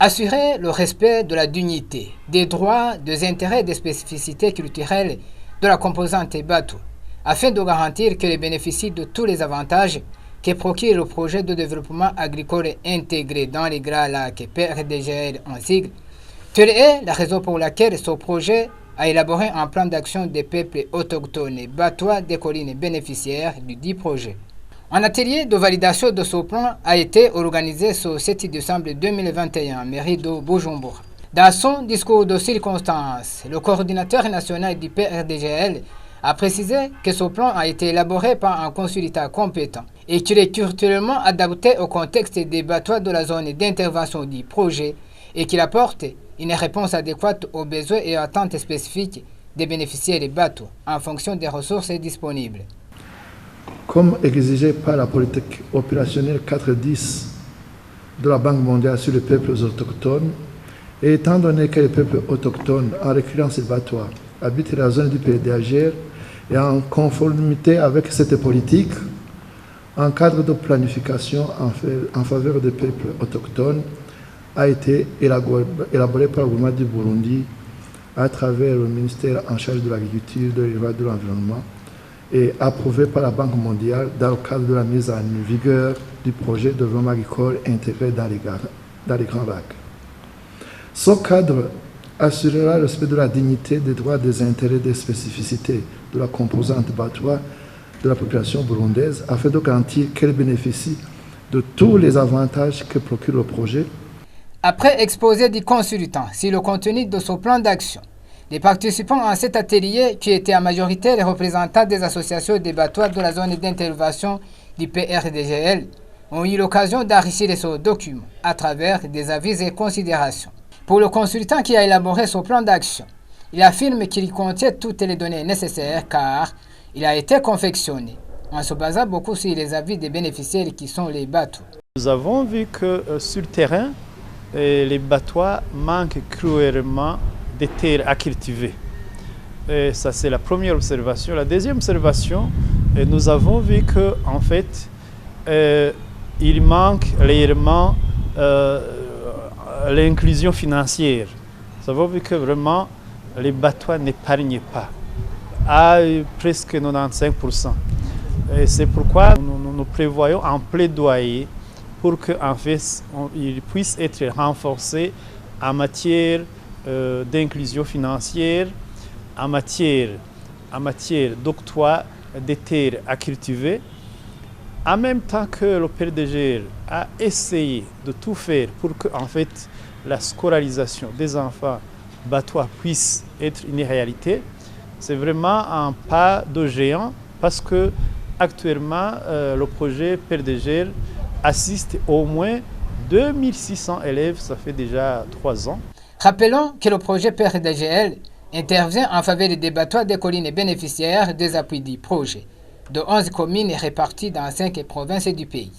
Assurer le respect de la dignité, des droits, des intérêts et des spécificités culturelles de la composante Batu, afin de garantir qu'elle bénéficie de tous les avantages que procure le projet de développement agricole intégré dans les Grands Lacs PRDGL en sigle. Telle est la raison pour laquelle ce projet a élaboré un plan d'action des peuples autochtones et batois des collines bénéficiaires du dit projet. Un atelier de validation de ce plan a été organisé ce 7 décembre 2021 mairie de Bujumbura. Dans son discours de circonstance, le coordinateur national du PRDGL a précisé que ce plan a été élaboré par un consultant compétent et qu'il est culturellement adapté au contexte des batois de la zone d'intervention du projet et qu'il apporte une réponse adéquate aux besoins et attentes spécifiques des bénéficiaires des batois en fonction des ressources disponibles. Comme exigé par la politique opérationnelle 410 de la Banque mondiale sur les peuples autochtones, et étant donné que les peuples autochtones, en l'occurrence les batois, habitent la zone du PRDGL et en conformité avec cette politique, un cadre de planification en faveur des peuples autochtones a été élaboré par le gouvernement du Burundi à travers le ministère en charge de l'agriculture, de l'élevage et de l'environnement et approuvé par la Banque mondiale dans le cadre de la mise en vigueur du projet de développement agricole intégré dans les Grands Lacs. Ce cadre assurera le respect de la dignité, des droits, des intérêts et des spécificités de la composante batois de la population burundaise afin de garantir qu'elle bénéficie de tous les avantages que procure le projet. Après exposé du consultant sur le contenu de ce plan d'action, les participants à cet atelier, qui étaient en majorité les représentants des associations des batois de la zone d'intervention du PRDGL, ont eu l'occasion d'enrichir ce document à travers des avis et considérations. Pour le consultant qui a élaboré ce plan d'action, il affirme qu'il contient toutes les données nécessaires car il a été confectionné en se basant beaucoup sur les avis des bénéficiaires qui sont les batois. Nous avons vu que sur le terrain, les batois manquent cruellement des terres à cultiver. Et ça, c'est la première observation. La deuxième observation, nous avons vu que en fait, il manque réellement l'inclusion financière. Nous avons vu que vraiment, les batois n'épargnent pas, à presque 95%. Et c'est pourquoi nous prévoyons un plaidoyer pour qu'en fait, il puisse être renforcé en matière d'inclusion financière, en matière d'octroi des terres à cultiver, en même temps que le PRDGL a essayé de tout faire pour que en fait, la scolarisation des enfants batois puisse être une réalité. C'est vraiment un pas de géant parce que actuellement le projet PRDGL assiste au moins 2600 élèves, ça fait déjà 3 ans. Rappelons que le projet PRDGL intervient en faveur des batois des collines bénéficiaires des appuis du projet, de 11 communes réparties dans 5 provinces du pays.